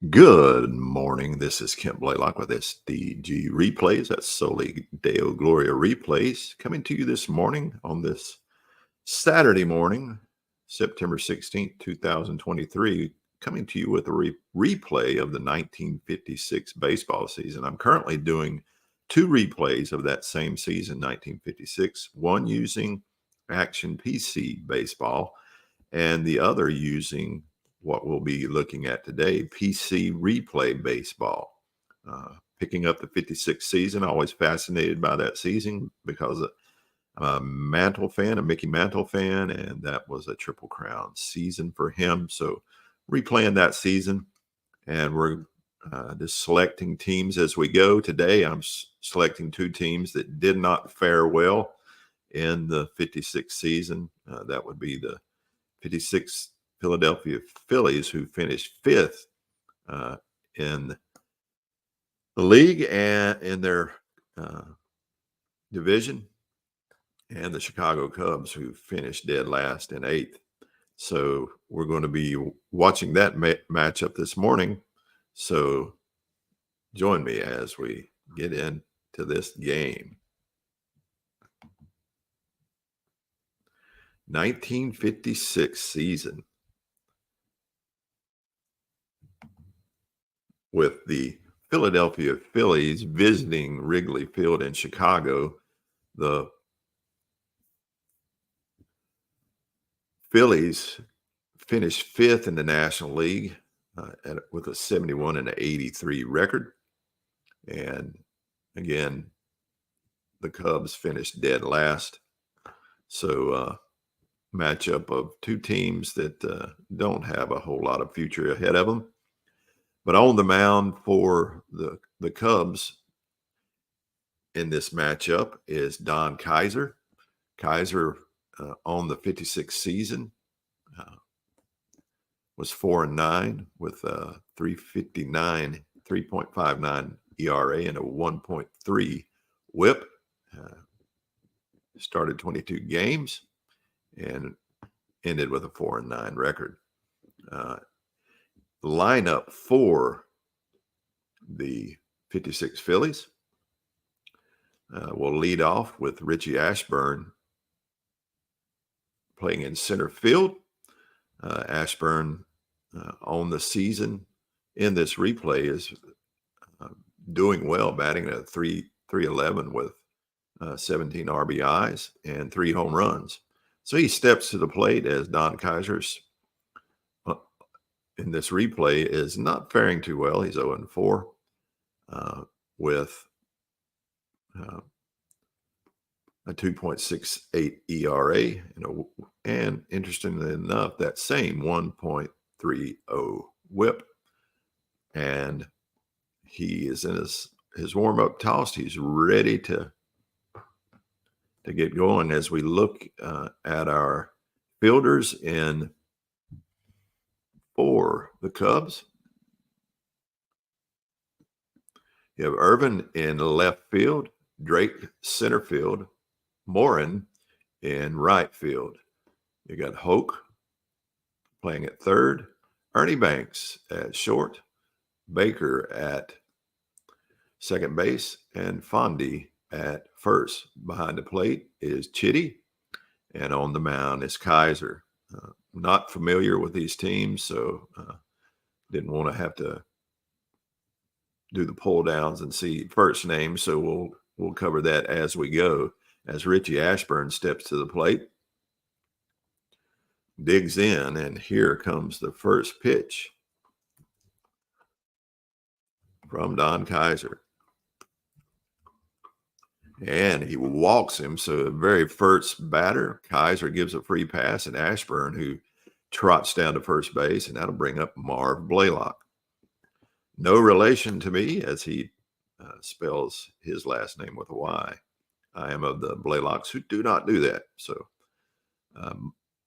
Good morning. This is Kent Blaylock with SDG Replays. That's Soli Deo Gloria Replays coming to you this morning on this Saturday morning, September 16th, 2023. Coming to you with a replay of the 1956 baseball season. I'm currently doing two replays of that same season, 1956, one using Action PC Baseball and the other using what we'll be looking at today, PC Replay Baseball. Picking up the 56 season, always fascinated by that season because I'm a Mantle fan, a Mickey Mantle fan, and that was a Triple Crown season for him. So replaying that season, and we're just selecting teams as we go. Today, I'm selecting two teams that did not fare well in the 56 season. That would be the 56 Philadelphia Phillies, who finished fifth in the league and in their division, and the Chicago Cubs, who finished dead last in eighth. So we're going to be watching that matchup this morning. So join me as we get into this game. 1956 season, with the Philadelphia Phillies visiting Wrigley Field in Chicago. The Phillies finished fifth in the National League with a 71 and an 83 record. And again, the Cubs finished dead last. So matchup of two teams that don't have a whole lot of future ahead of them. But on the mound for the Cubs in this matchup is Don Kaiser. Kaiser on the 56 season was 4-9 with a 3.59 ERA and a 1.3 WHIP. Started 22 games and ended with a 4-9 record. Lineup for the 56 Phillies will lead off with Richie Ashburn playing in center field. Ashburn on the season in this replay is doing well, batting at 311 with 17 RBIs and 3 home runs. So he steps to the plate as Don Kaiser's in this replay is not faring too well. He's 0-4 with a 2.68 ERA and interestingly enough, that same 1.30 WHIP. And he is in his warm-up toss. He's ready to get going as we look at our fielders for the Cubs. You have Irvin in left field, Drake center field, Morin in right field. You got Hoke playing at third, Ernie Banks at short, Baker at second base, and Fondy at first. Behind the plate is Chitty, and on the mound is Kaiser. Not familiar with these teams, so didn't want to have to do the pull downs and see first names. So we'll cover that as we go. As Richie Ashburn steps to the plate, digs in, and here comes the first pitch from Don Kaiser. And he walks him. So the very first batter, Kaiser gives a free pass, and Ashburn, who trots down to first base, and that'll bring up Marv Blaylock. No relation to me, as he spells his last name with a Y. I am of the Blaylocks who do not do that. So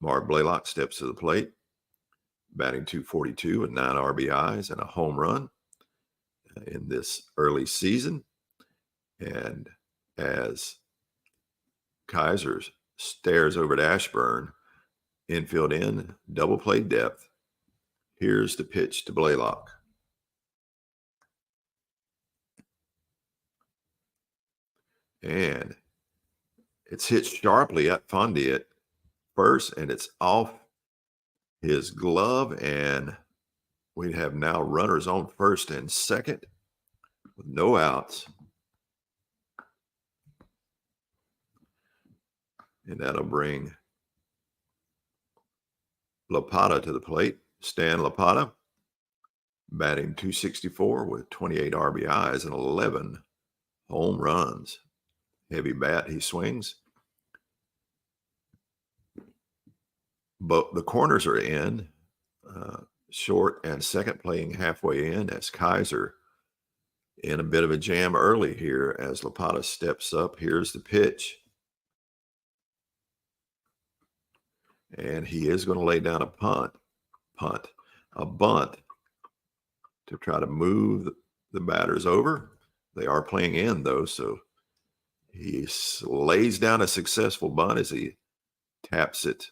Marv Blaylock steps to the plate, batting .242 with 9 RBIs and a home run in this early season. And as Kaiser stares over to Ashburn, infield in, double play depth, here's the pitch to Blaylock. And it's hit sharply at Fondy at first, and it's off his glove. And we have now runners on first and second with no outs. And that'll bring Lapata to the plate. Stan Lapata, batting .264 with 28 RBIs and 11 home runs. Heavy bat he swings. But the corners are in. Short and second playing halfway in as Kaiser in a bit of a jam early here as Lapata steps up. Here's the pitch. And he is going to lay down a bunt to try to move the batters over. They are playing in, though, so he lays down a successful bunt as he taps it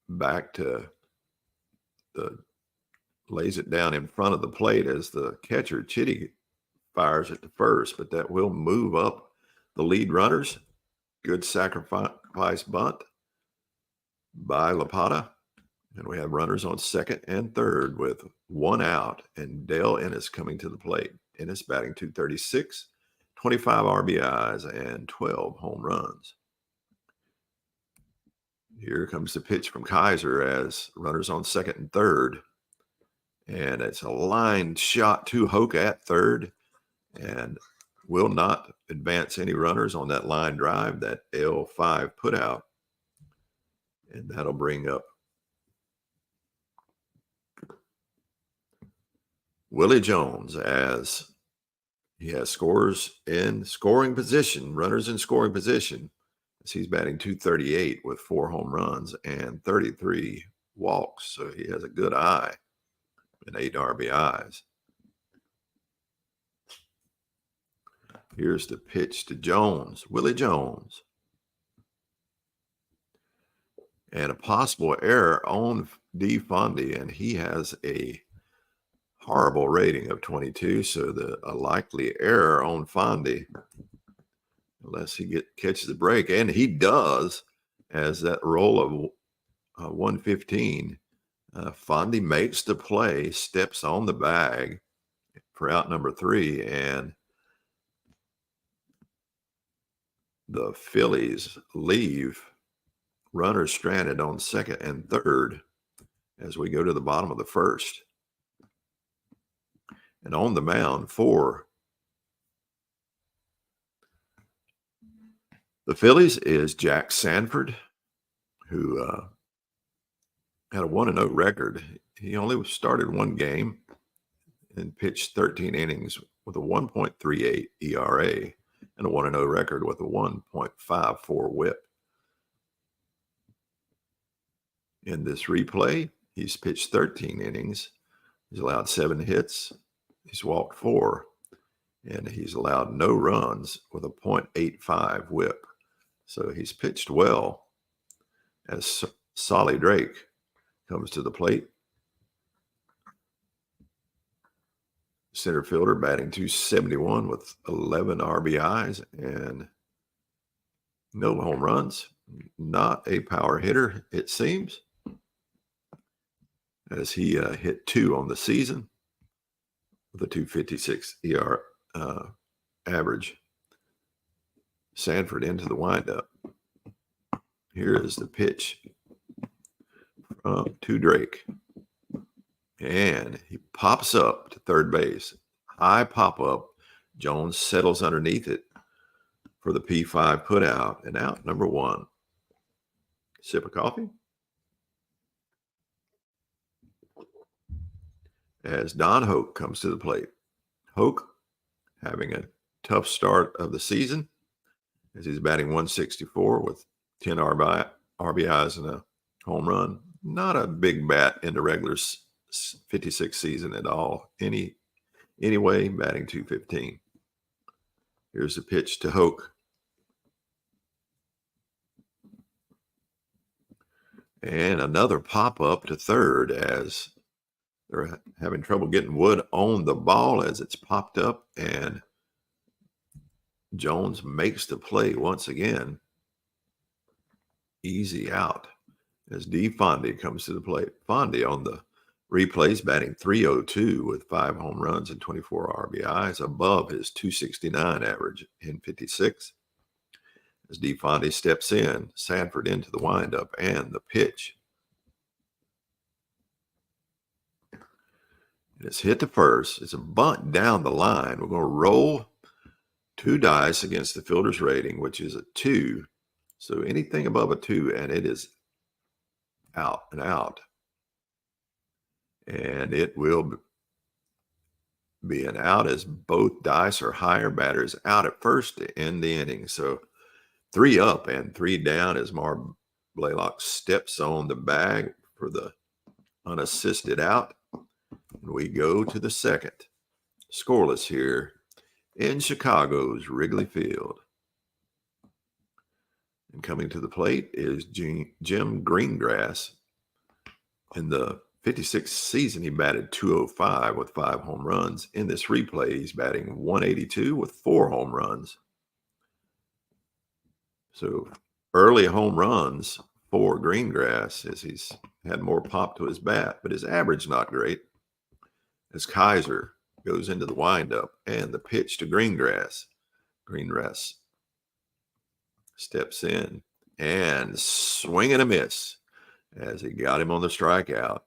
back to lays it down in front of the plate as the catcher, Chitty, fires it to first, but that will move up the lead runners. Good sacrifice bunt by Lapata. And we have runners on second and third with one out, and Dale Ennis coming to the plate. Ennis batting .236, 25 RBIs, and 12 home runs. Here comes the pitch from Kaiser as runners on second and third. And it's a line shot to Hoke at third, and will not advance any runners on that line drive, that L5 put out. And that'll bring up Willie Jones as he has runners in scoring position, as he's batting .238 with 4 home runs and 33 walks. So he has a good eye and 8 RBIs. Here's the pitch to Jones, Willie Jones. And a possible error on D. Fondy, and he has a horrible rating of 22, so a likely error on Fondy, unless he catches a break, and he does, as that roll of 115. Fondy makes the play, steps on the bag for out number 3, and the Phillies leave runners stranded on second and third as we go to the bottom of the first. And on the mound for the Phillies is Jack Sanford, who had a 1-0 record. He only started one game and pitched 13 innings with a 1.38 ERA and a 1-0 record with a 1.54 whip. In this replay, he's pitched 13 innings. He's allowed 7 hits. He's walked 4, and he's allowed no runs with a .85 whip. So he's pitched well as Solly Drake comes to the plate. Center fielder batting .271 with 11 RBIs and no home runs. Not a power hitter, it seems, as he hit 2 on the season with a .256 ER average. Sanford into the windup. Here is the pitch to Drake. And he pops up to third base. High pop up. Jones settles underneath it for the P5 put out, and out number 1. Sip of coffee. As Don Hoke comes to the plate. Hoke having a tough start of the season as he's batting .164 with 10 RBIs and a home run. Not a big bat in the regular 56 season at all. Anyway, batting .215. Here's the pitch to Hoke. And another pop-up to third as They're having trouble getting wood on the ball as it's popped up, and Jones makes the play once again. Easy out as D. Fondy comes to the plate. Fondy on the replays batting .302 with 5 home runs and 24 RBIs, above his .269 average in 56. As D. Fondy steps in, Sanford into the windup and the pitch. It's hit to first. It's a bunt down the line. We're going to roll 2 dice against the fielder's rating, which is a 2. So anything above a 2, and it is out and out. And it will be an out as both dice are higher. Batters out at first to end the inning. So 3 up and 3 down as Marv Blaylock steps on the bag for the unassisted out. And we go to the second. Scoreless here in Chicago's Wrigley Field. And coming to the plate is Jim Greengrass. In the 56th season, he batted .205 with 5 home runs. In this replay, he's batting .182 with 4 home runs. So early home runs for Greengrass as he's had more pop to his bat, but his average not great. As Kaiser goes into the windup and the pitch to Greengrass. Greengrass steps in and swing and a miss as he got him on the strikeout.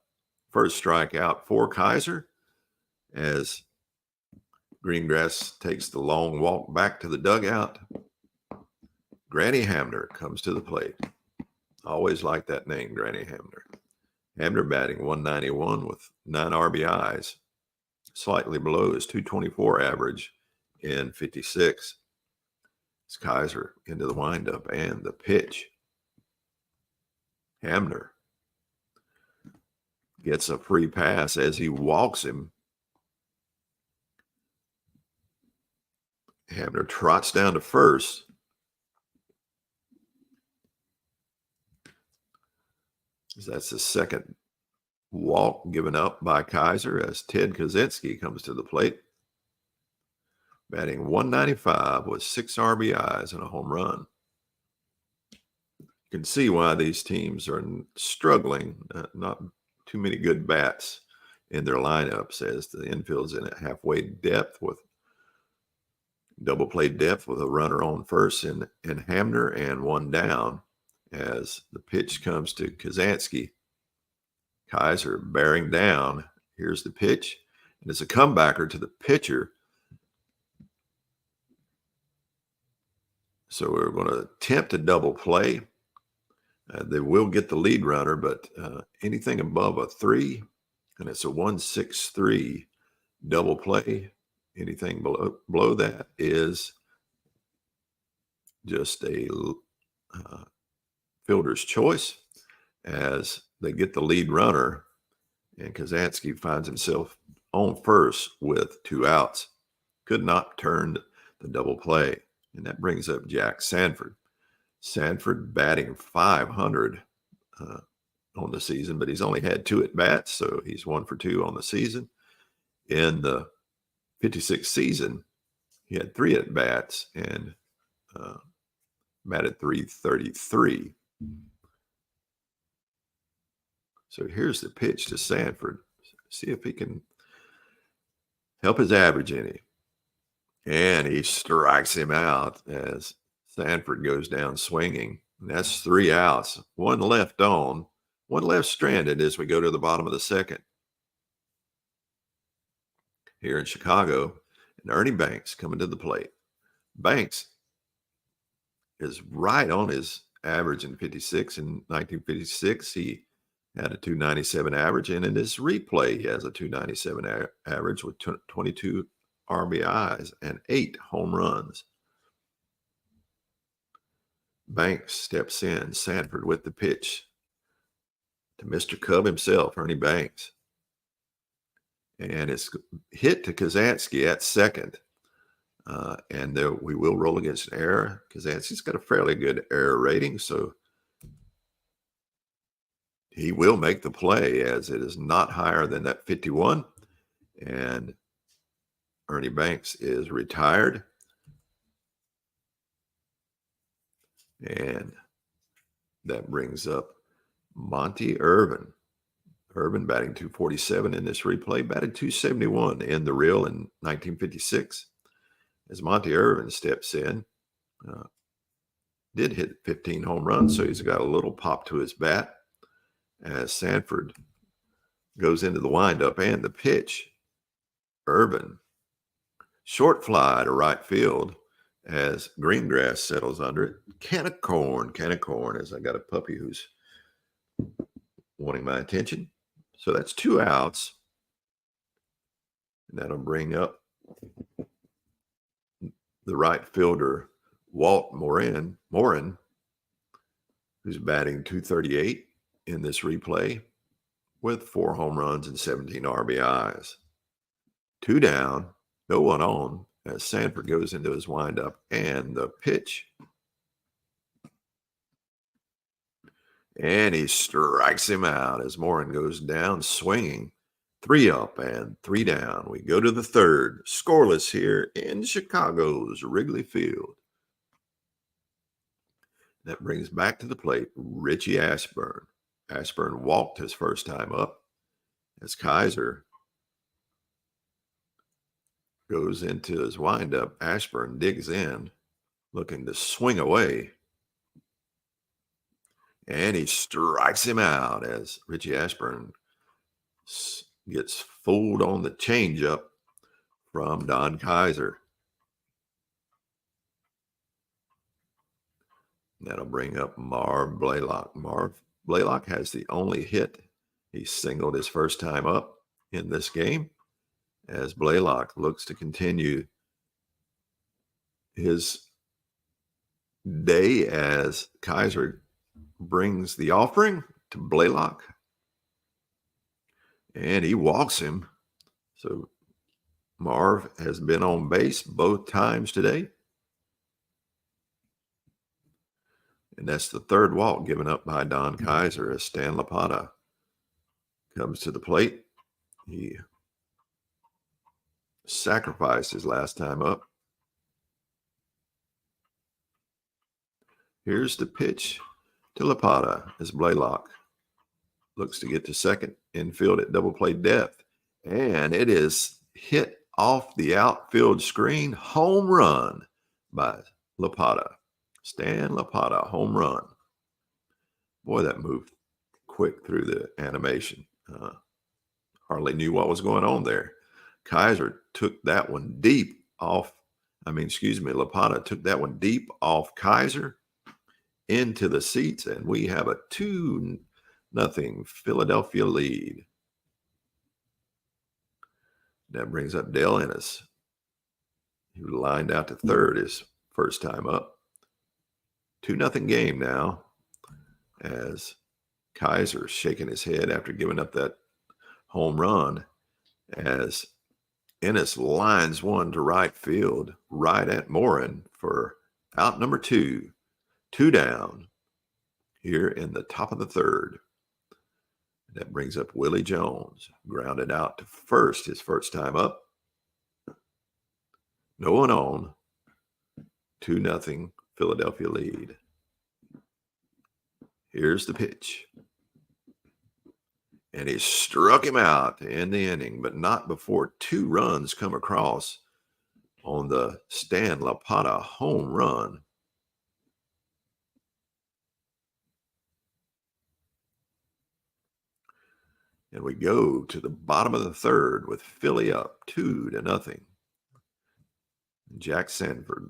First strikeout for Kaiser as Greengrass takes the long walk back to the dugout. Granny Hamner comes to the plate. Always like that name, Granny Hamner. Hamner batting .191 with 9 RBIs, slightly below his .224 average in 56. It's Kaiser into the windup and the pitch. Hamner gets a free pass as he walks him. Hamner trots down to first. That's the second walk given up by Kaiser as Ted Kaczynski comes to the plate. Batting .195 with 6 RBIs and a home run. You can see why these teams are struggling. Not too many good bats in their lineups as the infield's in at halfway depth with double play depth with a runner on first in Hamner and 1 down as the pitch comes to Kaczynski. Kaiser bearing down. Here's the pitch, and it's a comebacker to the pitcher. So we're going to attempt a double play. They will get the lead runner, but anything above a 3, and it's a 1-6-3 double play. Anything below that is just a fielder's choice as they get the lead runner, and Kaczynski finds himself on first with 2 outs. Could not turn the double play, and that brings up Jack Sanford. Sanford batting .500 on the season, but he's only had 2 at-bats, so he's 1 for 2 on the season. In the 56th season, he had 3 at-bats and batted .333. So here's the pitch to Sanford. See if he can help his average any. And he strikes him out as Sanford goes down swinging. And that's 3 outs. 1 left on. 1 left stranded as we go to the bottom of the second. Here in Chicago, and Ernie Banks coming to the plate. Banks is right on his average in 56. In 1956, he had a .297 average, and in this replay, he has a .297 average with 22 RBIs and 8 home runs. Banks steps in. Sanford with the pitch to Mr. Cub himself, Ernie Banks. And it's hit to Kaczynski at second. And we will roll against an error. Kaczynski's got a fairly good error rating, so he will make the play as it is not higher than that 51. And Ernie Banks is retired. And that brings up Monty Irvin. Irvin batting 247 in this replay, batted 271 in the real in 1956. As Monty Irvin steps in, did hit 15 home runs, so he's got a little pop to his bat as Sanford goes into the windup and the pitch. Irvin, short fly to right field as Greengrass settles under it. Can of corn, as I got a puppy who's wanting my attention. So that's 2 outs. And that'll bring up the right fielder, Walt Morin, who's batting 238 in this replay with 4 home runs and 17 RBIs. 2 down, no one on as Sanford goes into his windup and the pitch. And he strikes him out as Morin goes down swinging. 3 up and 3 down. We go to the third. Scoreless here in Chicago's Wrigley Field. That brings back to the plate Richie Ashburn. Ashburn walked his first time up as Kaiser goes into his windup. Ashburn digs in, looking to swing away. And he strikes him out as Richie Ashburn gets fooled on the changeup from Don Kaiser. That'll bring up Marv Blaylock. Marv Blaylock has the only hit. He singled his first time up in this game as Blaylock looks to continue his day as Kaiser brings the offering to Blaylock. And he walks him. So Marv has been on base both times today. And that's the third walk given up by Don Kaiser as Stan Lapata comes to the plate. He sacrificed his last time up. Here's the pitch to Lapata as Blaylock looks to get to second infield at double play depth. And it is hit off the outfield screen. Home run by Lapata. Stan Lapata, home run. Boy, that moved quick through the animation. Hardly knew what was going on there. Kaiser took that one deep off. Lapata took that one deep off Kaiser into the seats, and we have a 2-0 Philadelphia lead. That brings up Dale Ennis, who lined out to third his first time up. 2-0 game now as Kaiser shaking his head after giving up that home run as Ennis lines one to right field right at Morin for out number 2. 2 down here in the top of the third. That brings up Willie Jones, grounded out to first his first time up. No one on. 2-0 Philadelphia lead. Here's the pitch. And he struck him out to end the inning, but not before 2 runs come across on the Stan Lapata home run. And we go to the bottom of the third with Philly up 2-0. Jack Sanford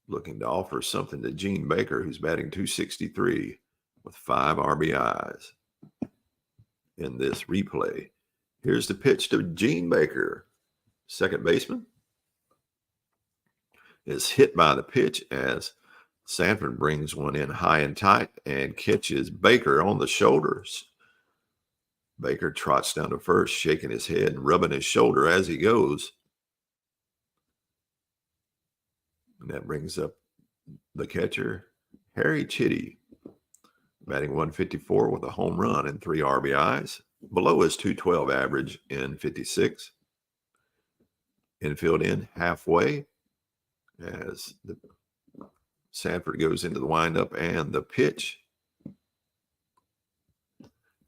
looking to offer something to Gene Baker, who's batting 263 with 5 RBIs in this replay. Here's the pitch to Gene Baker. Second baseman is hit by the pitch as Sanford brings one in high and tight and catches Baker on the shoulders. Baker trots down to first, shaking his head and rubbing his shoulder as he goes. And that brings up the catcher, Harry Chitty, batting 154 with a home run and 3 RBIs, below his 212 average in 56. Infield in halfway as Sanford goes into the windup and the pitch.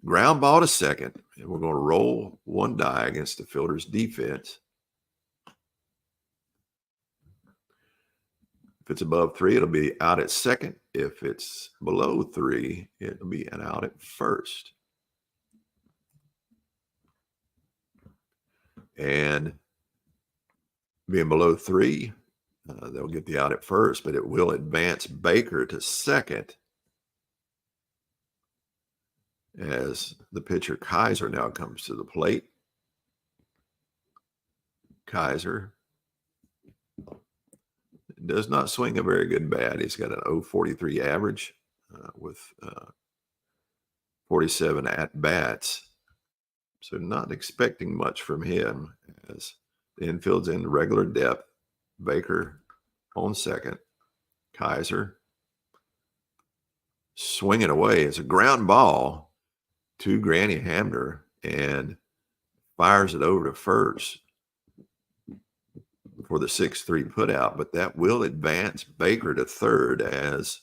Ground ball to second, and we're going to roll one die against the fielder's defense. If it's above 3, it'll be out at second. If it's below 3, it'll be an out at first. And being below 3, they'll get the out at first, but it will advance Baker to second as the pitcher Kaiser now comes to the plate. Kaiser does not swing a very good bat. He's got an 0.43 average with 47 at-bats. So not expecting much from him as the infield's in regular depth. Baker on second. Kaiser swinging away. It's a ground ball to Granny Hamner and fires it over to first for the 6-3 putout, but that will advance Baker to third as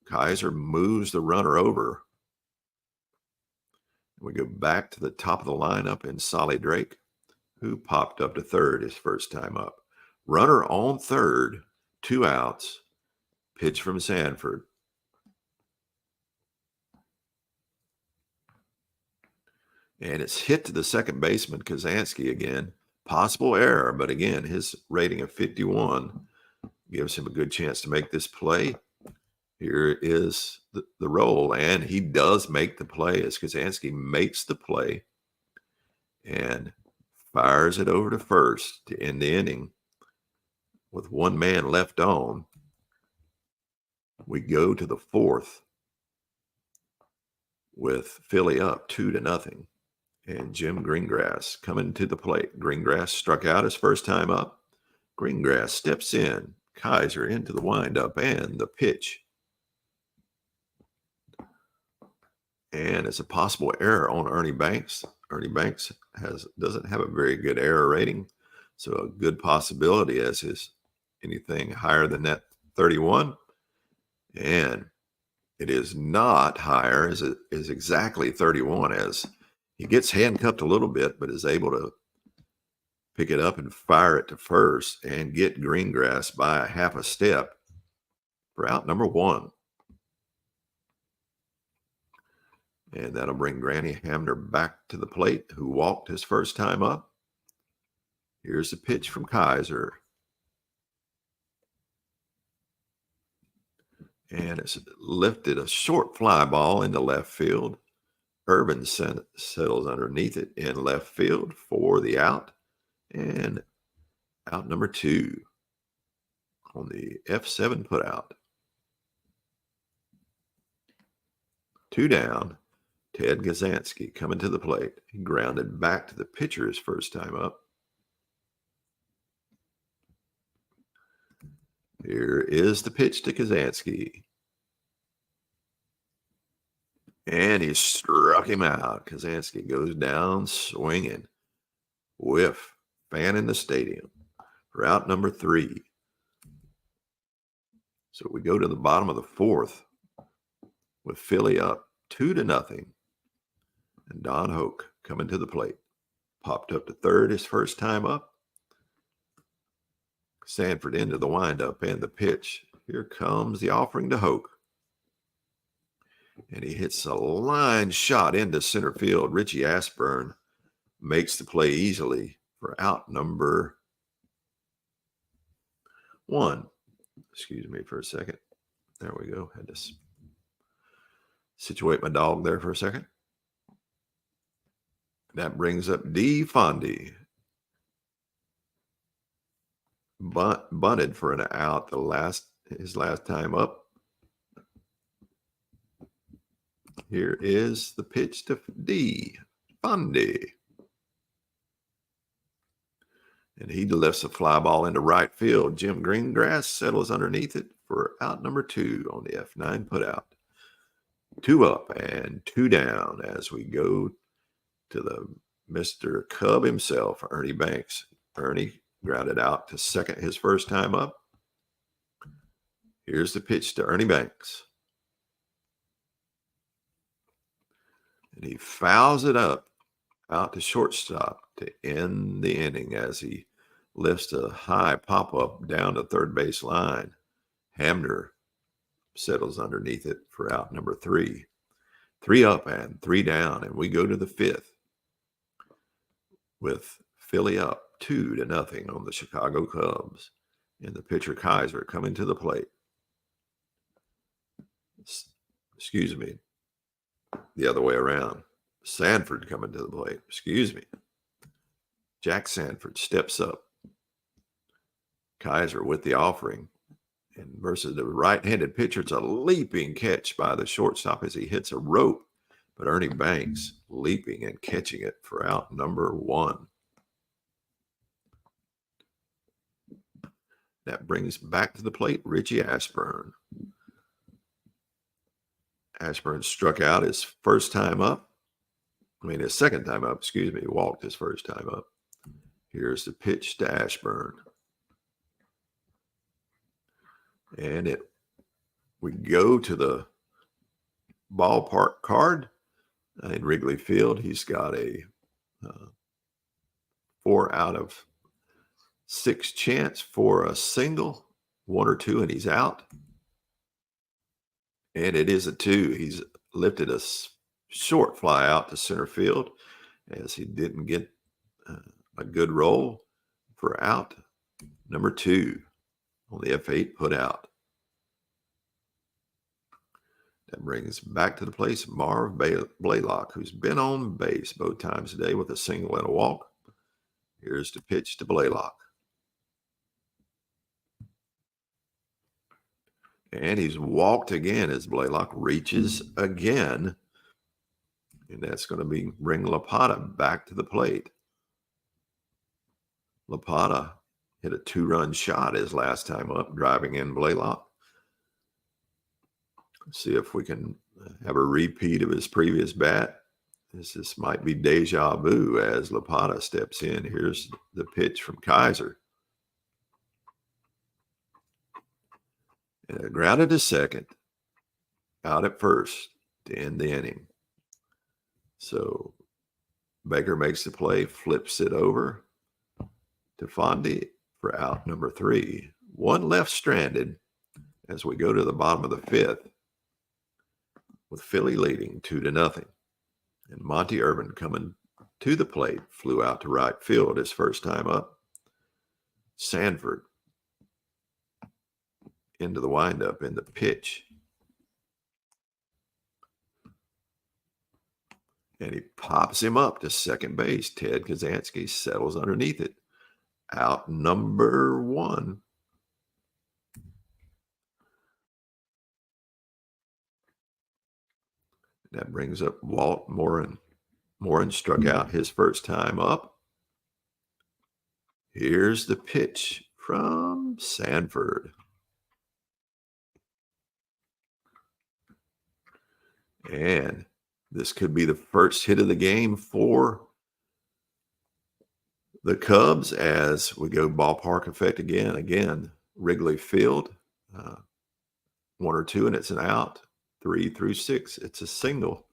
Kaiser moves the runner over. We go back to the top of the lineup in Solly Drake, who popped up to third his first time up. Runner on third, 2 outs, pitch from Sanford. And it's hit to the second baseman, Kazansky again. Possible error, but again, his rating of 51 gives him a good chance to make this play. Here is the roll, and he does make the play as Kazansky makes the play and fires it over to first to end the inning. With one man left on, we go to the fourth with Philly up 2-0. And Jim Greengrass coming to the plate. Greengrass struck out his first time up. Greengrass steps in. Kaiser into the windup and the pitch. And it's a possible error on Ernie Banks. Ernie Banks doesn't have a very good error rating. So a good possibility as is anything higher than that 31. And it is not higher, as it is exactly 31, as he gets handcuffed a little bit, but is able to pick it up and fire it to first and get Greengrass by a half a step for out number 1. And that'll bring Granny Hamner back to the plate, who walked his first time up. Here's a pitch from Kaiser. And it's lifted a short fly ball into left field. Urban settles underneath it in left field for the out. And out number 2 on the F7 putout. 2 down. Ted Gazansky coming to the plate. He grounded back to the pitcher his first time up. Here is the pitch to Kazansky. And he struck him out. Kazansky goes down swinging. Whiff. Fan in the stadium. Route number 3. So we go to the bottom of the 4th with Philly up 2-0. And Don Hoke coming to the plate. Popped up to third his first time up. Sanford into the windup and the pitch. Here comes the offering to Hoke. And he hits a line shot into center field. Richie Ashburn makes the play easily for out number 1. Excuse me for a second. There we go. Had to situate my dog there for a second. That brings up D. Fondy. Bunted for an out his last time up. Here is the pitch to D. Fondy. And he lifts a fly ball into right field. Jim Greengrass settles underneath it for out number 2 on the F9 putout. 2 up and 2 down as we go to the Mr. Cub himself, Ernie Banks. Ernie grounded out to second his first time up. Here's the pitch to Ernie Banks. And he fouls it up out to shortstop to end the inning as he lifts a high pop-up down the third base line. Hamner settles underneath it for out number 3. 3 up and 3 down, and we go to the 5th with Philly up 2-0 on the Chicago Cubs. And the pitcher Kaiser coming to the plate. Excuse me. The other way around. Sanford coming to the plate. Excuse me. Jack Sanford steps up. Kaiser with the offering. And versus the right-handed pitcher, it's a leaping catch by the shortstop as he hits a rope. But Ernie Banks leaping and catching it for out number 1. That brings back to the plate Richie Ashburn. Ashburn struck out his first time up. His second time up, excuse me, walked his first time up. Here's the pitch to Ashburn. And we go to the ballpark card in Wrigley Field. He's got a 4 out of 6 chance for a single, 1 or 2, and he's out. And it is a 2. He's lifted a short fly out to center field as he didn't get a good roll for out number 2 on the F8 put out. That brings back to the place Marv Blaylock, who's been on base both times today with a single and a walk. Here's the pitch to Blaylock. And he's walked again as Blaylock reaches again. And that's going to bring LaPata back to the plate. LaPata hit a 2-run shot his last time up, driving in Blaylock. Let's see if we can have a repeat of his previous bat. This might be deja vu as LaPata steps in. Here's the pitch from Kaiser. And grounded to second, out at first to end the inning. So Baker makes the play, flips it over to Fondy for out number 3. 1 left stranded as we go to the bottom of the 5th with Philly leading 2-0. And Monty Irvin coming to the plate, flew out to right field his first time up. Sanford into the windup in the pitch. And he pops him up to second base. Ted Kazansky settles underneath it. Out number 1. That brings up Walt Morin. Morin struck out his first time up. Here's the pitch from Sanford. And this could be the first hit of the game for the Cubs as we go ballpark effect again. Again, Wrigley Field, 1 or 2, and it's an out. 3 through 6, it's a single.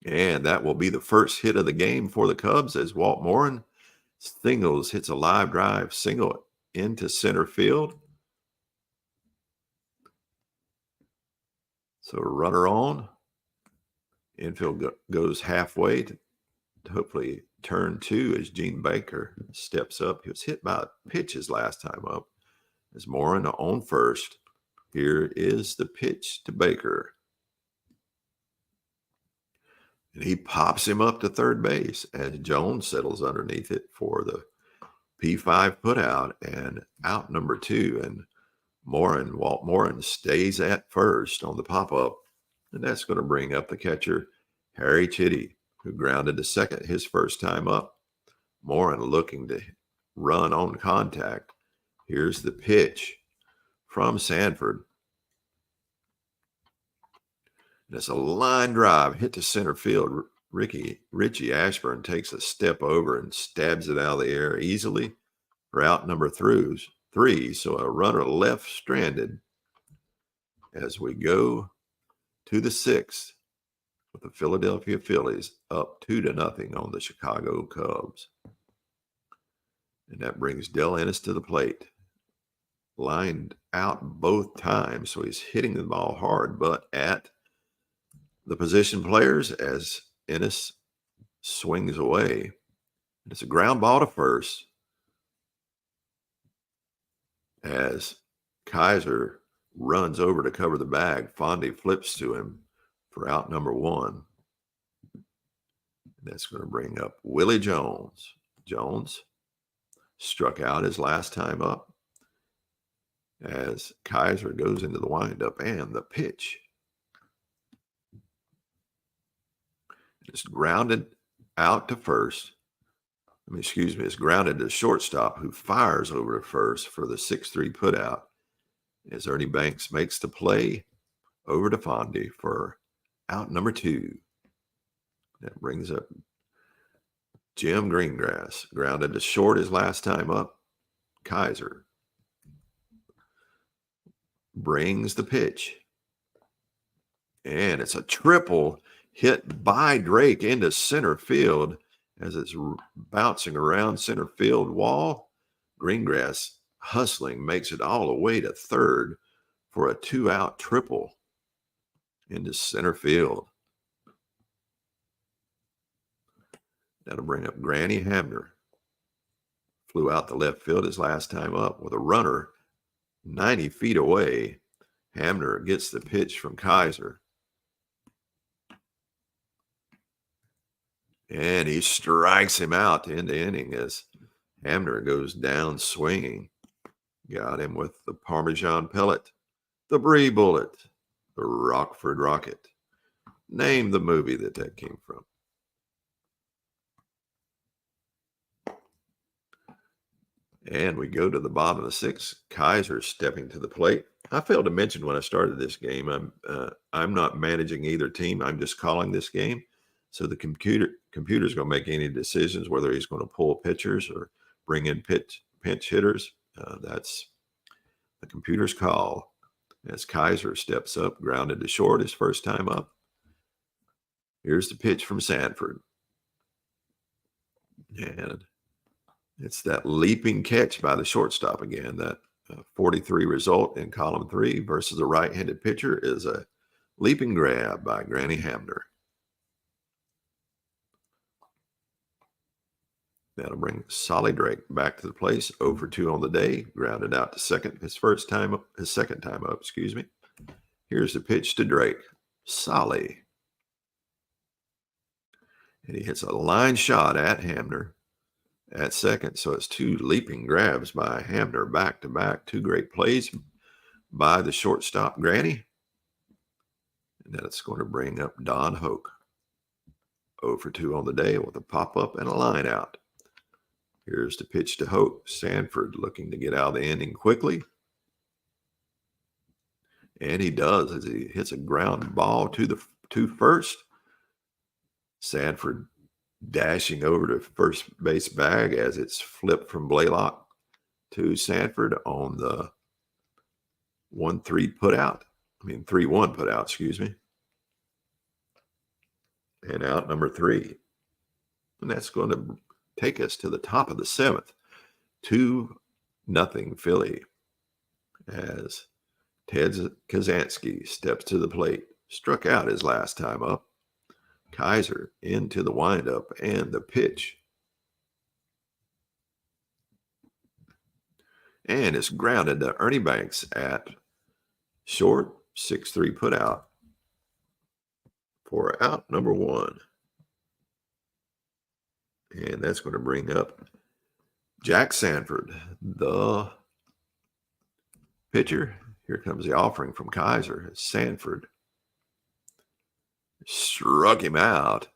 And that will be the first hit of the game for the Cubs as Walt Morin singles, hits a live drive single into center field. So runner on. Infield goes halfway to hopefully turn 2 as Gene Baker steps up. He was hit by a pitch his last time up. As Morin on first. Here is the pitch to Baker. And he pops him up to third base as Jones settles underneath it for the P5 put out and out number 2. And Walt Morin stays at first on the pop-up. And that's going to bring up the catcher, Harry Chitty, who grounded to second his first time up. Morin looking to run on contact. Here's the pitch from Sanford. And it's a line drive hit to center field. Richie Ashburn takes a step over and stabs it out of the air easily for out number 3. So a runner left stranded as we go to the 6th with the Philadelphia Phillies up 2-0 on the Chicago Cubs. And that brings Del Ennis to the plate. Lined out both times, so he's hitting the ball hard, but at the position players as Ennis swings away. It's a ground ball to first as Kaiser runs over to cover the bag. Fondy flips to him for out number 1. That's going to bring up Willie Jones. Jones struck out his last time up as Kaiser goes into the windup and the pitch. It's grounded out to first. It's grounded to shortstop, who fires over to first for the 6-3 putout as Ernie Banks makes the play over to Fondy for out number 2. That brings up Jim Greengrass, grounded to short his last time up. Kaiser brings the pitch, and it's a triple hit by Drake into center field as it's bouncing around center field wall. Greengrass hustling makes it all the way to third for a 2-out triple into center field. That'll bring up Granny Hamner. Flew out the left field his last time up with a runner 90 feet away. Hamner gets the pitch from Kaiser. And he strikes him out to end the inning as Hamner goes down swinging. Got him with the Parmesan pellet, the Brie bullet, the Rockford rocket. Name the movie that came from. And we go to the bottom of the 6th. Kaiser stepping to the plate. I failed to mention when I started this game, I'm not managing either team. I'm just calling this game. So the computer's going to make any decisions, whether he's going to pull pitchers or bring in pinch hitters. That's the computer's call. As Kaiser steps up, grounded to short his first time up. Here's the pitch from Sanford. And it's that leaping catch by the shortstop again. That 43 result in column 3 versus a right-handed pitcher is a leaping grab by Granny Hamner. That'll bring Solly Drake back to the place. 0 for 2 on the day. Grounded out to second his second time up. Here's the pitch to Drake. Solly. And he hits a line shot at Hamner at second. So it's 2 leaping grabs by Hamner back to back. 2 great plays by the shortstop, Granny. And that's going to bring up Don Hoke. 0 for 2 on the day with a pop-up and a line out. Here's the pitch to Hoke. Sanford looking to get out of the inning quickly. And he does as he hits a ground ball to first. Sanford dashing over to first base bag as it's flipped from Blaylock to Sanford on the 3-1 putout, And out number 3. And that's going to take us to the top of the 7th. 2-0 Philly as Ted Kazansky steps to the plate. Struck out his last time up. Kaiser into the windup and the pitch. And it's grounded to Ernie Banks at short. 6-3 putout for out number 1. And that's going to bring up Jack Sanford, the pitcher. Here comes the offering from Kaiser. Sanford struck him out.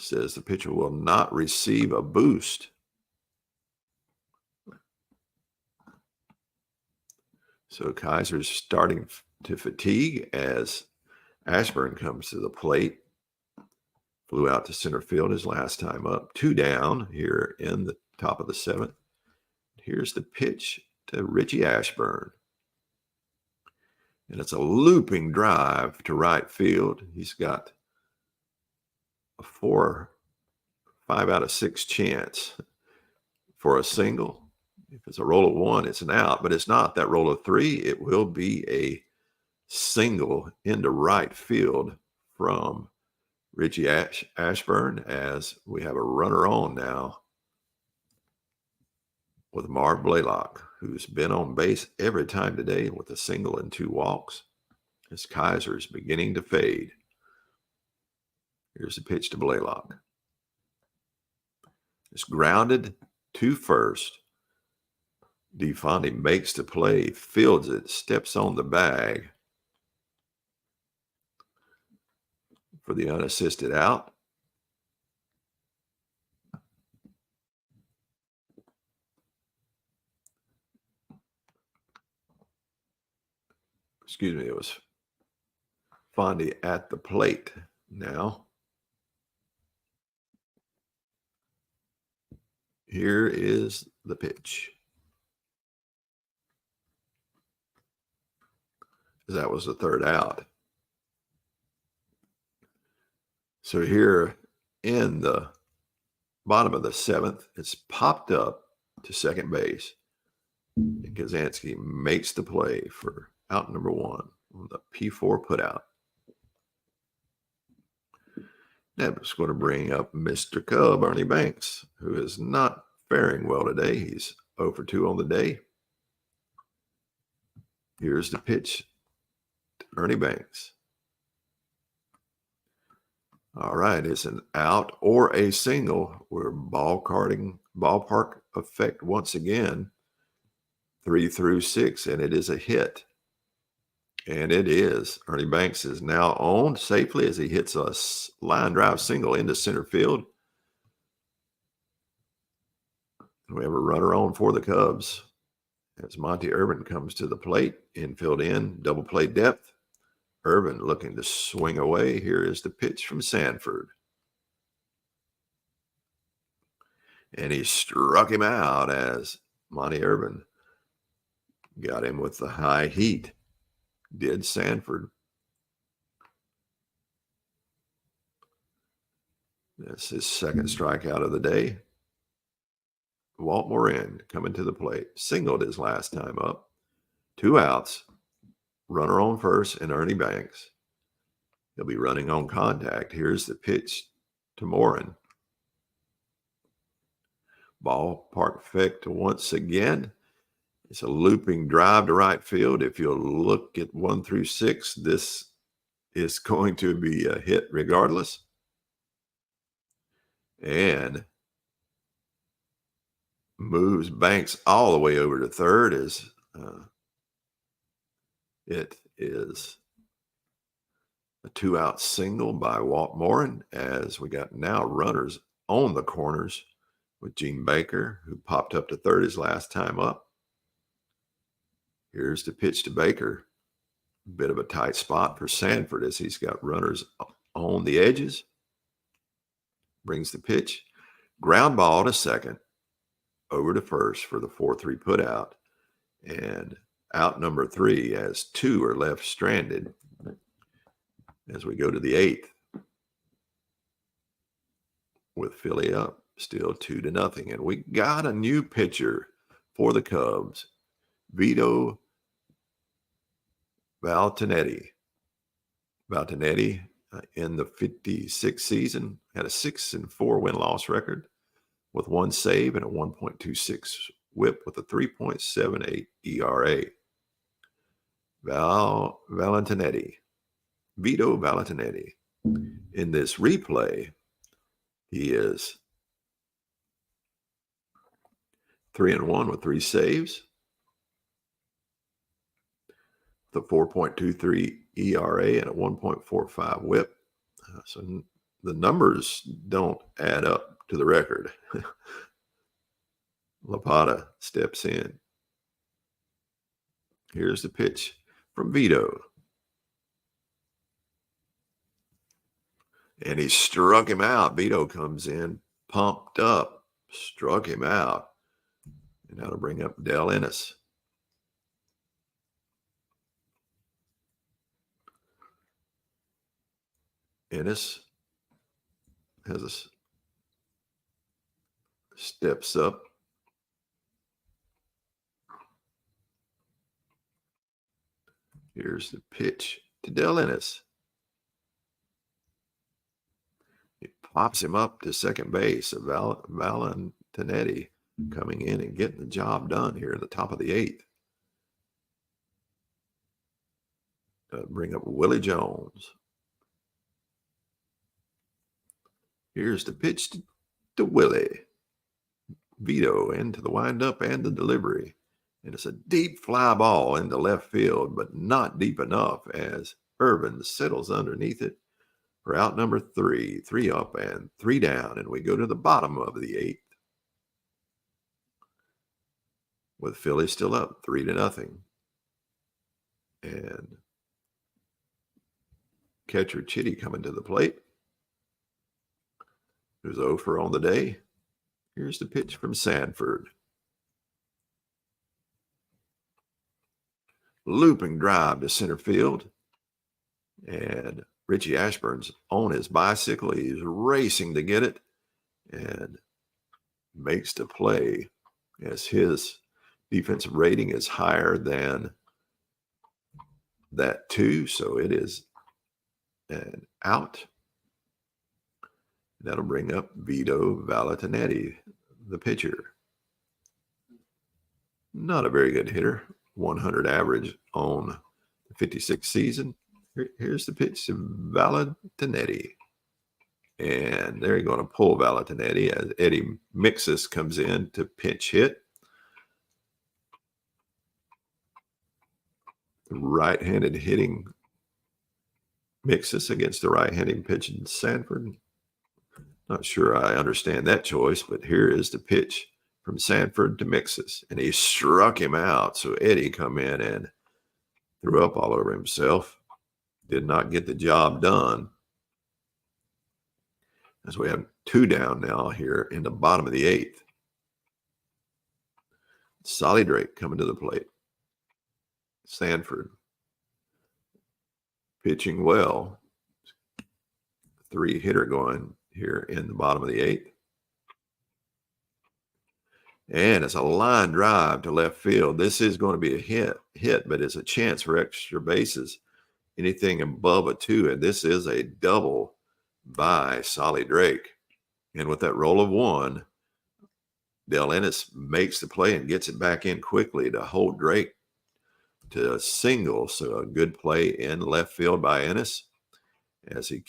Says the pitcher will not receive a boost. So Kaiser's starting to fatigue as Ashburn comes to the plate. Flew out to center field his last time up. 2 down here in the top of the 7th. Here's the pitch to Richie Ashburn. And it's a looping drive to right field. He's got a 5 out of 6 chance for a single. If it's a roll of 1, it's an out, but it's not. That roll of 3, it will be a single into right field from Richie Ashburn, as we have a runner on now with Marv Blaylock, who's been on base every time today with a single and 2 walks. As Kaiser's beginning to fade. Here's the pitch to Blaylock. It's grounded to first. DeFonte makes the play, fields it, steps on the bag for the unassisted out. Excuse me, it was Fondy at the plate now. Here is the pitch. That was the 3rd out. So here in the bottom of the 7th, it's popped up to second base. And Kazansky makes the play for out number 1 on the P4 putout. That's going to bring up Mr. Cub, Ernie Banks, who is not faring well today. He's 0 for 2 on the day. Here's the pitch to Ernie Banks. All right, it's an out or a single. We're ballpark effect once again. 3 through 6, and it is a hit. And it is. Ernie Banks is now owned safely as he hits a line drive single into center field. We have a runner on for the Cubs as Monty Irvin comes to the plate. Infield in, double play depth. Irvin looking to swing away. Here is the pitch from Sanford. And he struck him out as Monty Irvin got him with the high heat. Did Sanford. That's his 2nd strikeout of the day. Walt Morin coming to the plate. Singled his last time up. 2 outs. Runner on first and Ernie Banks. He'll be running on contact. Here's the pitch to Morin. Ballpark effect once again. It's a looping drive to right field. If you'll look at 1 through 6, this is going to be a hit regardless. And moves Banks all the way over to third as it is a 2-out single by Walt Morin, as we got now runners on the corners with Gene Baker, who popped up to third his last time up. Here's the pitch to Baker. A bit of a tight spot for Sanford as he's got runners on the edges. Brings the pitch. Ground ball to second. Over to first for the 4-3 putout. And out number 3 as 2 are left stranded as we go to the 8th. With Philly up still 2-0. And we got a new pitcher for the Cubs. Vito Valentinetti. In the 56 season had a 6-4 win-loss record with 1 save and a 1.26 whip with a 3.78 ERA. Vito Valentinetti. In this replay, he is 3-1 with 3 saves. The 4.23 ERA and a 1.45 whip. So the numbers don't add up to the record. Lapata steps in. Here's the pitch from Vito. And he struck him out. Vito comes in, pumped up, struck him out. And that'll bring up Dell Ennis. Ennis has steps up. Here's the pitch to Dell Ennis. He pops him up to second base. Valentinetti coming in and getting the job done here at the top of the 8th. Bring up Willie Jones. Here's the pitch to Willie. Vito into the windup and the delivery. And it's a deep fly ball into left field, but not deep enough as Irvin settles underneath it for out number 3. 3 up and 3 down. And we go to the bottom of the 8th. With Philly still up 3-0. And catcher Chitty coming to the plate. Who's 0 for on the day. Here's the pitch from Sanford. Looping drive to center field. And Richie Ashburn's on his bicycle. He's racing to get it and makes the play as his defensive rating is higher than that 2. So it is an out. That'll bring up Vito Valentinetti, the pitcher. Not a very good hitter. 100 average on the 56 season. Here's the pitch to Valentinetti. And they're going to pull Valentinetti as Eddie Mixis comes in to pinch hit. The right-handed hitting Mixis against the right-handed pitching Sanford. Not sure I understand that choice, but here is the pitch from Sanford to Mixis. And he struck him out. So Eddie come in and threw up all over himself. Did not get the job done. As we have 2 down now here in the bottom of the 8th. Solly Drake coming to the plate. Sanford pitching well. 3-hitter going here in the bottom of the 8th. And it's a line drive to left field. This is going to be a hit, but it's a chance for extra bases. Anything above a 2, and this is a double by Solly Drake. And with that roll of 1, Dell Ennis makes the play and gets it back in quickly to hold Drake to a single. So a good play in left field by Ennis as he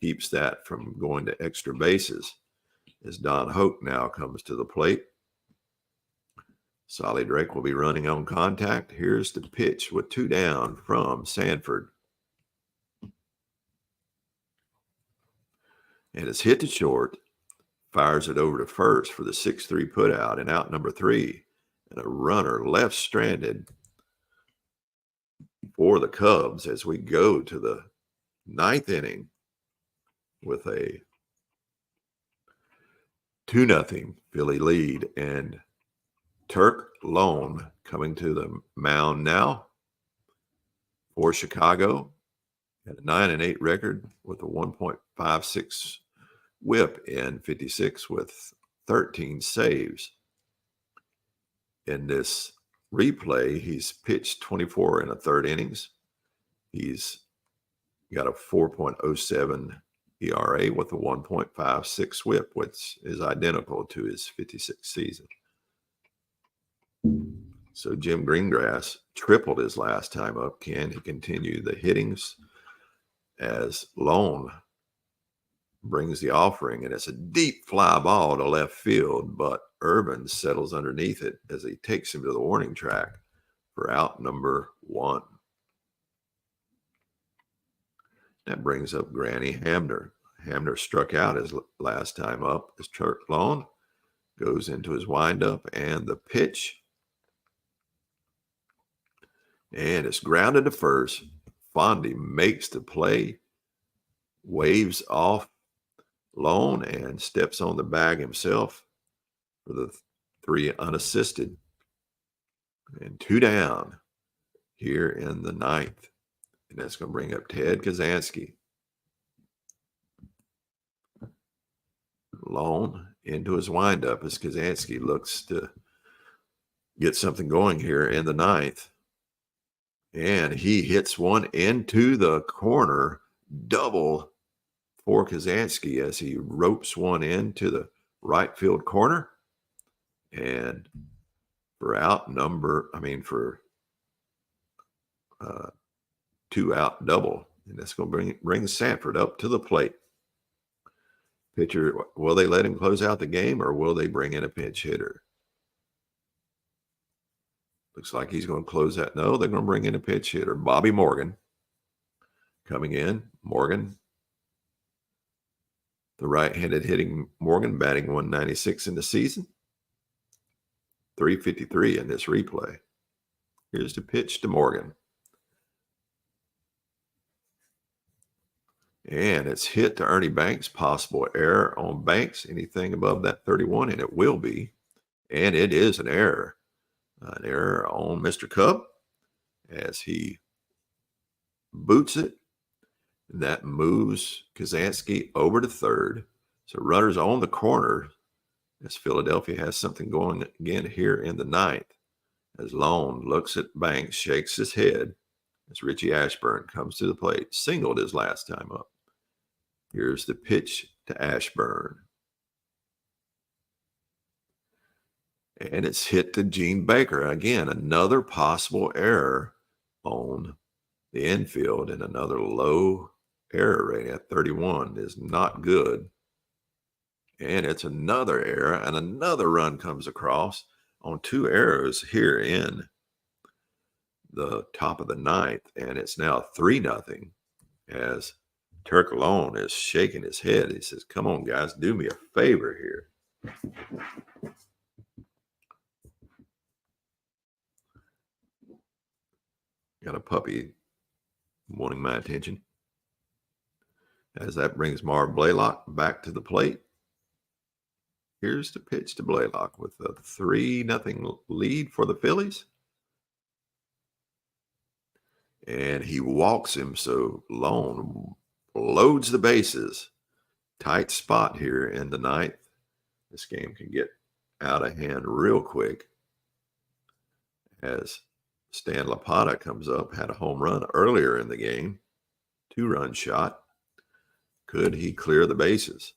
keeps that from going to extra bases. As Don Hoke now comes to the plate. Solly Drake will be running on contact. Here's the pitch with 2 down from Sanford. And it's hit to short. Fires it over to first for the 6-3 putout and out number 3. And a runner left stranded for the Cubs as we go to the 9th inning with a 2-0 Philly lead. And Turk Lone coming to the mound now for Chicago at a 9-8 record with a 1.56 whip in 56 with 13 saves. In this replay, he's pitched 24 1/3 innings. He's got a 4.07 ERA with a 1.56 whip, which is identical to his 56 season. So Jim Greengrass tripled his last time up. Can he continue the hittings as Lone brings the offering? And it's a deep fly ball to left field, but Irvin settles underneath it as he takes him to the warning track for out number 1. That brings up Granny Hamner. Hamner struck out his last time up as Turk Lone goes into his windup, and the pitch And it's grounded to first. Fondy makes the play, waves off Lone, and steps on the bag himself for the 3 unassisted. And 2 down here in the 9th. And that's going to bring up Ted Kazansky. Lone into his windup as Kazansky looks to get something going here in the 9th. And he hits one into the corner, double for Kazansky as he ropes one into the right field corner. And for for 2-out double. And that's going to bring Sanford up to the plate. Pitcher, will they let him close out the game or will they bring in a pinch hitter? Looks like he's going to close that. No, they're going to bring in a pinch hitter. Bobby Morgan coming in. Morgan, the right-handed hitting Morgan, batting 196 in the season. 353 in this replay. Here's the pitch to Morgan. And it's hit to Ernie Banks. Possible error on Banks. Anything above that 31, and it will be. And it is an error. An error on Mr. Cub as he boots it. That moves Kazansky over to third. So runners on the corner as Philadelphia has something going again here in the 9th. As Lone looks at Banks, shakes his head as Richie Ashburn comes to the plate. Singled his last time up. Here's the pitch to Ashburn. And it's hit to Gene Baker. Again, another possible error on the infield, and another low error rating at 31 is not good. And it's another error, and another run comes across on 2 errors here in the top of the 9th. And it's now 3-0 as Turk Lone is shaking his head. He says, come on, guys, do me a favor here. Got a puppy wanting my attention. As that brings Marv Blaylock back to the plate. Here's the pitch to Blaylock with a 3-0 lead for the Phillies. And he walks him, so Lone loads the bases. Tight spot here in the 9th. This game can get out of hand real quick as Stan Lapata comes up, had a home run earlier in the game. 2-run shot. Could he clear the bases?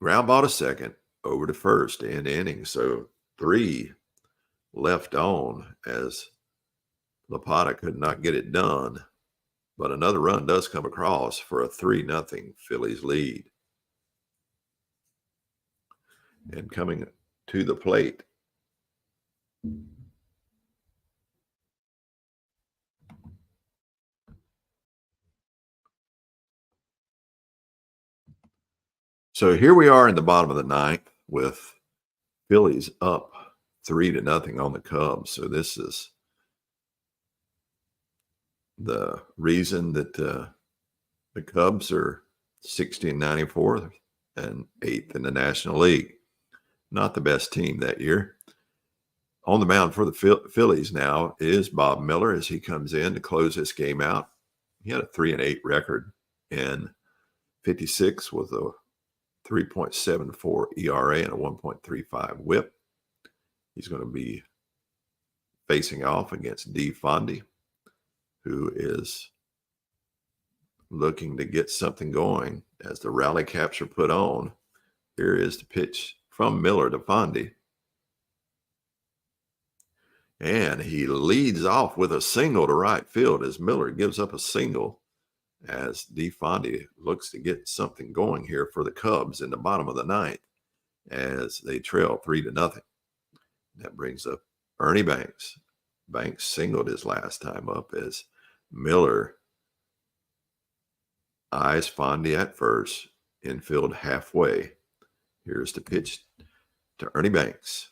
Ground ball to second, over to first, end inning. So 3 left on as Lapata could not get it done. But another run does come across for a 3-0 Phillies lead. And coming to the plate, so here we are in the bottom of the 9th with Phillies up 3-0 on the Cubs. So this is the reason that the Cubs are 16-94 and 8th in the National League. Not the best team that year. On the mound for the Phillies now is Bob Miller as he comes in to close this game out. He had a 3-8 record in 56 with a 3.74 ERA and a 1.35 WHIP. He's going to be facing off against D. Fondy, who is looking to get something going as the rally caps are put on. Here is the pitch from Miller to Fondy. And he leads off with a single to right field as Miller gives up a single as D. Fondy looks to get something going here for the Cubs in the bottom of the 9th as they trail 3-0. That brings up Ernie Banks. Banks singled his last time up as Miller eyes Fondy at first, infield halfway. Here's the pitch to Ernie Banks.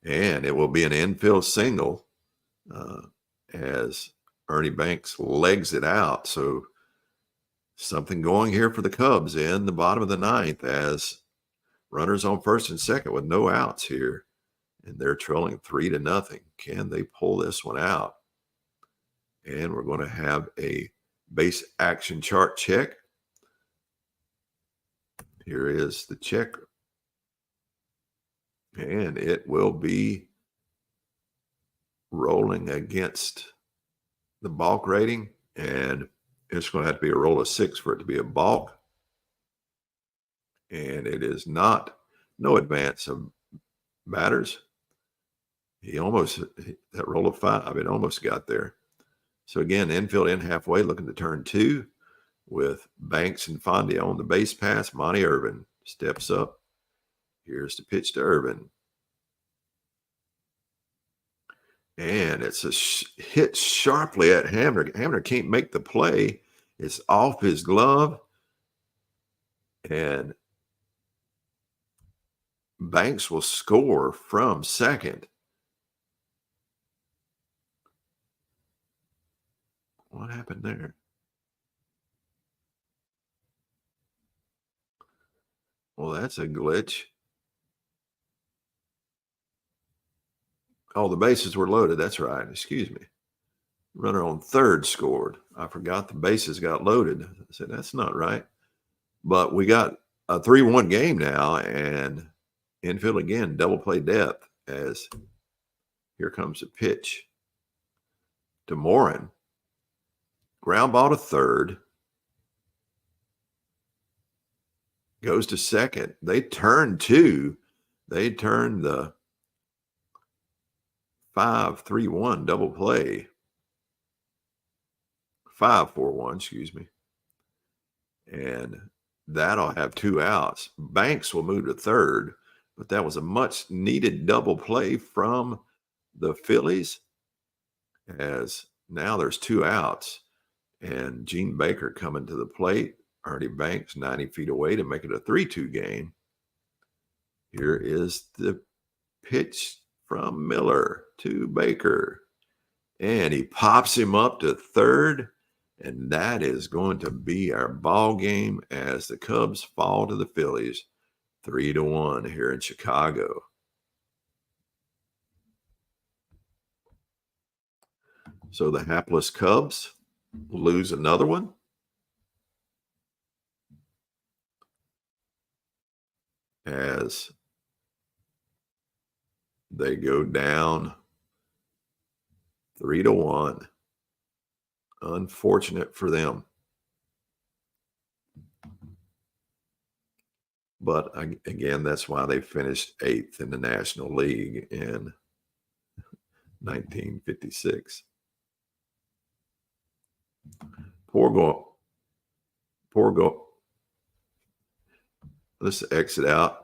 And it will be an infield single as Ernie Banks legs it out. So something going here for the Cubs in the bottom of the ninth as runners on first and second with no outs here. And they're trailing 3-0. Can they pull this one out? And we're going to have a base action chart check. Here is the check. And it will be rolling against the balk rating. And it's going to have to be a roll of 6 for it to be a balk. And it is not, no advance of batters. He almost, that roll of 5, it almost got there. So again, infield in halfway, looking to turn 2 with Banks and Fondia on the base pass. Monty Irvin steps up. Here's the pitch to Irvin. And it's a hit sharply at Hamner. Hamner can't make the play. It's off his glove. And Banks will score from second. What happened there? Well, that's a glitch. Oh, the bases were loaded. That's right. Excuse me. Runner on third scored. I forgot the bases got loaded. I said, that's not right. But we got a 3-1 game now, and infield again, double play depth as here comes a pitch to Morin. Ground ball to third. Goes to second. They turn 2. They turn the 5-3-1 double play. 5-4-1, excuse me. And that'll have 2 outs. Banks will move to third, but that was a much needed double play from the Phillies as now there's 2 outs. And Gene Baker coming to the plate. Ernie Banks 90 feet away to make it a 3-2 game. Here is the pitch from Miller to Baker. And he pops him up to third. And that is going to be our ball game as the Cubs fall to the Phillies 3-1 here in Chicago. So the hapless Cubs lose another one. As they go down 3-1. Unfortunate for them. But again, that's why they finished 8th in the National League in 1956. Poor goal. Let's exit out.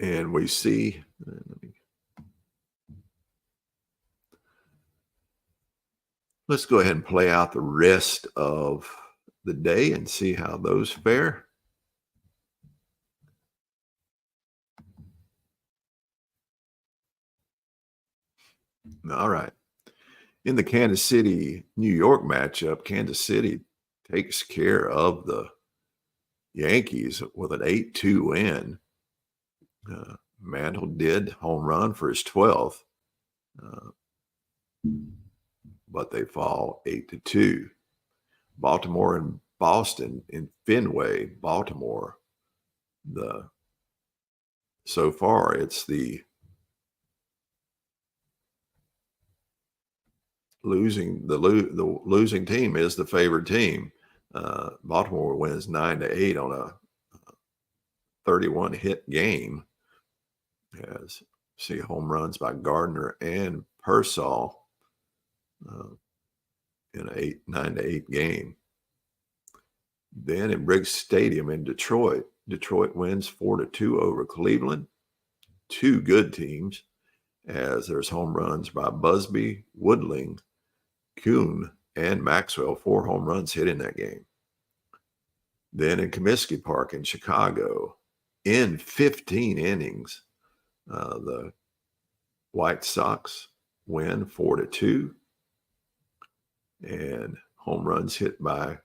And we see, let's go ahead and play out the rest of the day and see how those fare. All right. In the Kansas City, New York matchup, Kansas City takes care of the Yankees with an 8-2 win. Mantle did home run for his 12th, but they fall 8-2. Baltimore and Boston in Fenway, Baltimore. So far it's the losing team is the favored team. Baltimore wins 9-8 on a 31 hit game. As see home runs by Gardner and Purcell in a 9-8 game. Then in Briggs Stadium in Detroit wins 4-2 over Cleveland. 2 good teams. as there's home runs by Busby, Woodling, Kuhn, and Maxwell. 4 home runs hit in that game. Then in Comiskey Park in Chicago, in 15 innings, the White Sox win 4-2. And home runs hit by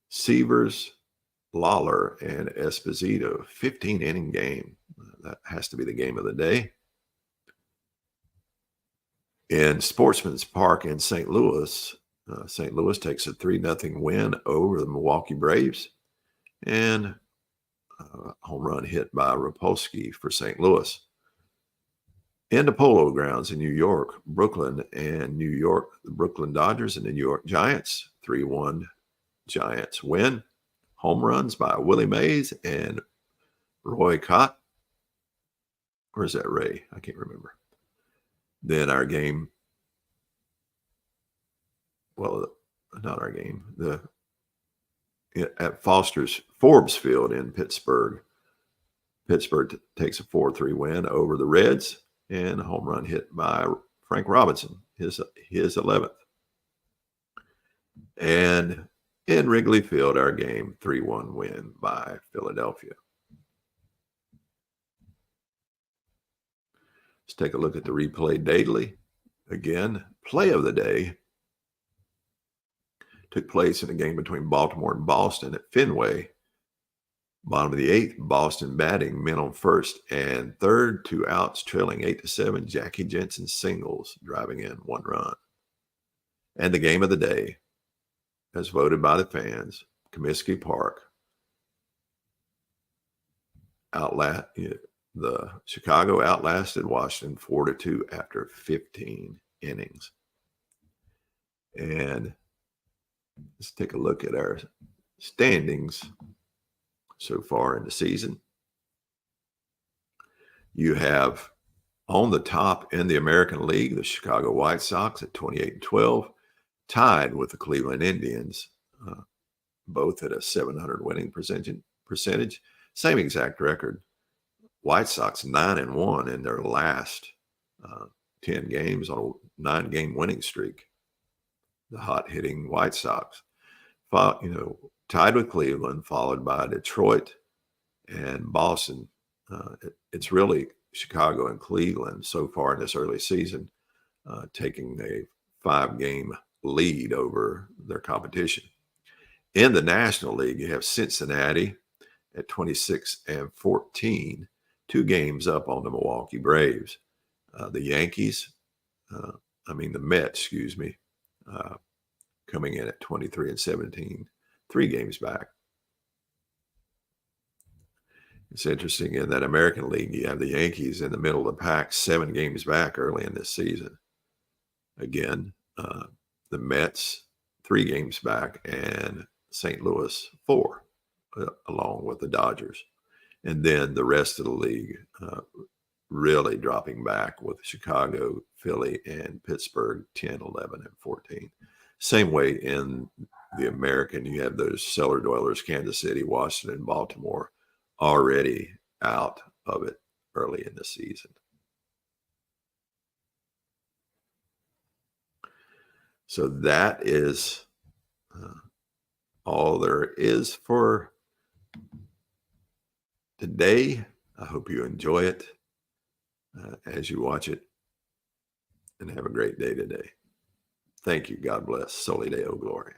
Severs, Lawler, and Esposito. 15-inning game. That has to be the game of the day. In Sportsman's Park in St. Louis takes a 3-0 win over the Milwaukee Braves. And home run hit by Rapolsky for St. Louis. In the Polo Grounds in New York, Brooklyn and New York, the Brooklyn Dodgers and the New York Giants, 3-1 Giants win. Home runs by Willie Mays and Roy Cott. Or is that Ray? I can't remember. Then our game, well, not our game, at Forbes Field in Pittsburgh. Pittsburgh takes a 4-3 win over the Reds, and a home run hit by Frank Robinson, his 11th. And in Wrigley Field, our game, 3-1 win by Philadelphia. Let's take a look at the replay daily. Again, play of the day took place in a game between Baltimore and Boston at Fenway. Bottom of the 8th, Boston batting, men on first and third, 2 outs, trailing 8-7. Jackie Jensen singles, driving in 1 run. And the game of the day, as voted by the fans, Comiskey Park. The Chicago outlasted Washington 4-2 after 15 innings. And let's take a look at our standings so far in the season. You have on the top in the American League, the Chicago White Sox at 28-12, tied with the Cleveland Indians, both at a .700 winning percentage. Same exact record. White Sox 9-1 in their last 10 games on a 9-game winning streak. The hot-hitting White Sox, tied with Cleveland, followed by Detroit and Boston. It's really Chicago and Cleveland so far in this early season, taking a 5-game lead over their competition. In the National League, you have Cincinnati at 26-14, 2 games up on the Milwaukee Braves. The Mets, coming in at 23-17, 3 games back. It's interesting in that American League, you have the Yankees in the middle of the pack, 7 games back early in this season. Again, the Mets, 3 games back, and St. Louis, 4, along with the Dodgers. And then the rest of the league really dropping back with Chicago, Philly, and Pittsburgh, 10, 11, and 14. Same way in the American, you have those cellar dwellers, Kansas City, Washington, Baltimore, already out of it early in the season. So that is all there is for today. I hope you enjoy it as you watch it, and have a great day today. Thank you. God bless. Soli Deo Gloria.